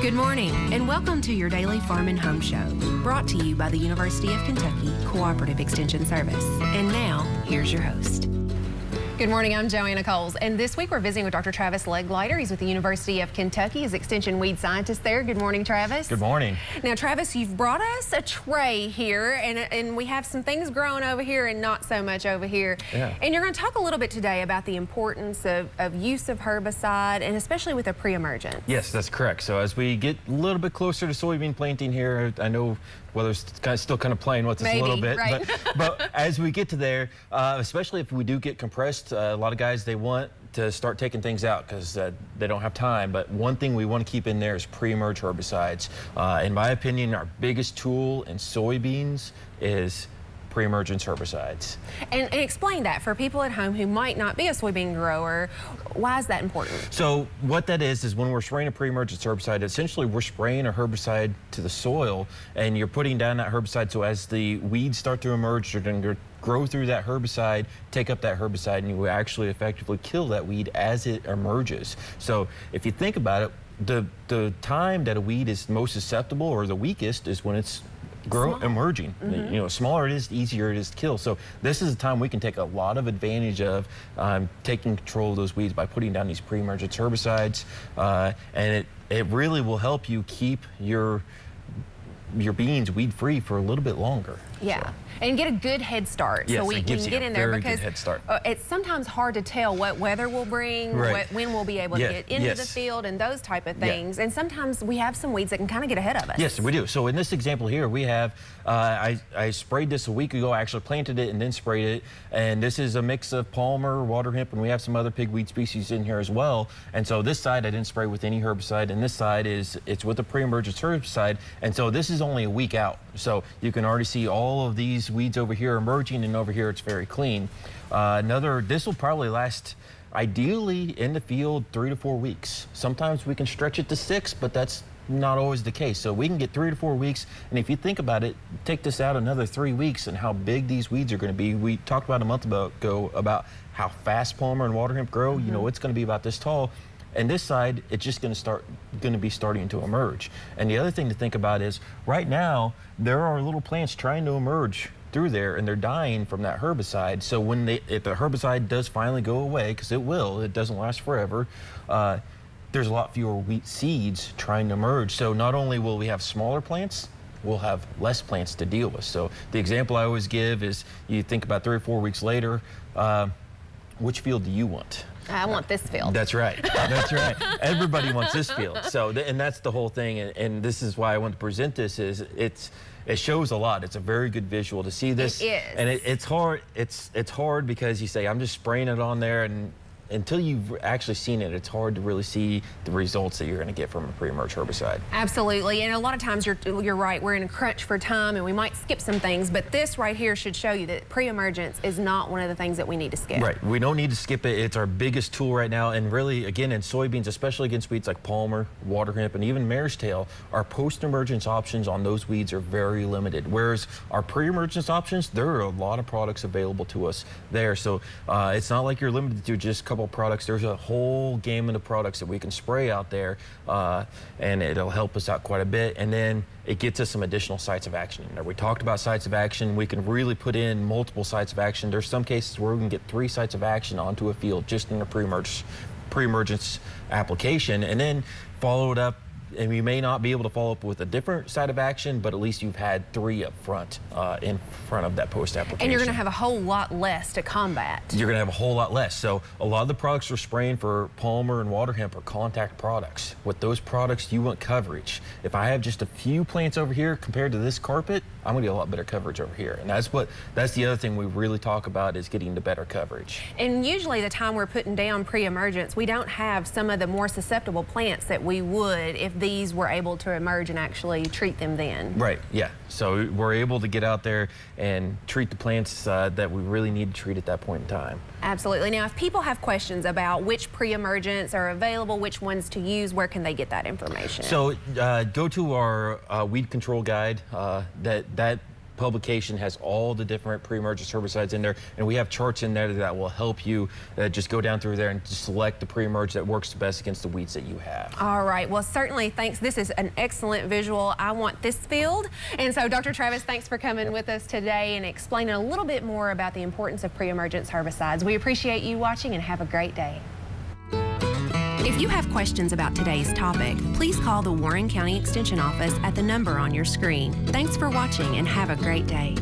Good morning, and welcome to your daily Farm and Home Show, brought to you by the University of Kentucky Cooperative Extension Service. And now, here's your host. Good morning, I'm Joanna Coles, and this week we're visiting with Dr. Travis Legleiter. He's with the University of Kentucky. He's Extension Weed Scientist there. Good morning, Travis. Good morning. Now, Travis, you've brought us a tray here, and we have some things growing over here and not so much over here. Yeah. And you're going to talk a little bit today about the importance of use of herbicide, and especially with a pre-emergent. Yes, that's correct. So as we get a little bit closer to soybean planting here, I know weather's still kind of playing with us a little bit, right? but as we get to there, especially if we do get compressed, a lot of guys, they want to start taking things out because they don't have time. But one thing we want to keep in there is pre-emerge herbicides. In my opinion, our biggest tool in soybeans is pre-emergent herbicides. And explain that for people at home who might not be a soybean grower. Why is that important? So what that is when we're spraying a pre-emergent herbicide, essentially we're spraying a herbicide to the soil, and you're putting down that herbicide so as the weeds start to emerge, they're going to grow through that herbicide, take up that herbicide, and you will actually effectively kill that weed as it emerges. So if you think about it, the time that a weed is most susceptible or the weakest is when it's emerging. Mm-hmm. You know, smaller it is, the easier it is to kill. So this is a time we can take a lot of advantage of taking control of those weeds by putting down these pre-emergent herbicides, and it really will help you keep your beans weed free for a little bit longer. Yeah. So. And get a good head start. Yes, so we can get in there because it's sometimes hard to tell what weather will bring, when we'll be able to get into the field and those type of things. And sometimes we have some weeds that can kind of get ahead of us. Yes, we do. So in this example here, we have, I sprayed this a week ago. I actually planted it and then sprayed it. And this is a mix of palmer, water hemp, and we have some other pigweed species in here as well. And so this side I didn't spray with any herbicide, and this side it's with a pre-emergent herbicide. And so this is only a week out. So you can already see all of these weeds over here emerging, and over here it's very clean. This will probably last ideally in the field 3 to 4 weeks. Sometimes we can stretch it to 6, but that's not always the case. So we can get 3 to 4 weeks, and if you think about it, take this out another 3 weeks and how big these weeds are going to be. We talked about a month ago about how fast palmer and water hemp grow. You know, it's going to be about this tall. And this side, it's just going to be starting to emerge. And the other thing to think about is right now there are little plants trying to emerge through there, and they're dying from that herbicide. So if the herbicide does finally go away, because it will, it doesn't last forever, there's a lot fewer wheat seeds trying to emerge. So not only will we have smaller plants, we'll have less plants to deal with. So the example I always give is you think about 3 or 4 weeks later, which field do you want? I want this field. That's right. That's right. Everybody wants this field. So, and that's the whole thing. And this is why I want to present this. It shows a lot. It's a very good visual to see this. It is. And it's hard. It's hard because you say I'm just spraying it on there, and until you've actually seen it, it's hard to really see the results that you're going to get from a pre-emerge herbicide. Absolutely, and a lot of times you're right, we're in a crunch for time and we might skip some things, but this right here should show you that pre-emergence is not one of the things that we need to skip. Right, we don't need to skip it. It's our biggest tool right now, and really, again, in soybeans, especially against weeds like palmer, water hemp, and even mare's tail, our post-emergence options on those weeds are very limited, whereas our pre-emergence options, there are a lot of products available to us there. So it's not like you're limited to just a couple products. There's a whole gamut of products that we can spray out there, and it'll help us out quite a bit. And then it gets us some additional sites of action. Now, we talked about sites of action. We can really put in multiple sites of action. There's some cases where we can get 3 sites of action onto a field just in a pre-emergence application, and then follow it up. And we may not be able to follow up with a different site of action, but at least you've had 3 up front, in front of that post application. And you're going to have a whole lot less to combat. You're going to have a whole lot less. So a lot of the products we're spraying for palmer and water hemp are contact products. With those products, you want coverage. If I have just a few plants over here compared to this carpet, I'm going to get a lot better coverage over here. And that's the other thing we really talk about, is getting the better coverage. And usually the time we're putting down pre-emergence, we don't have some of the more susceptible plants that we would if these were able to emerge and actually treat them then. Right, yeah. So we're able to get out there and treat the plants that we really need to treat at that point in time. Absolutely. Now, if people have questions about which pre-emergents are available, which ones to use, where can they get that information? So go to our weed control guide. That publication has all the different pre-emergent herbicides in there, and we have charts in there that will help you just go down through there and just select the pre-emerge that works best against the weeds that you have. All right, well, certainly thanks. This is an excellent visual. I want this field. And so, Dr. Travis, thanks for coming with us today and explaining a little bit more about the importance of pre-emergent herbicides. We appreciate you watching and have a great day. If you have questions about today's topic, please call the Warren County Extension Office at the number on your screen. Thanks for watching and have a great day.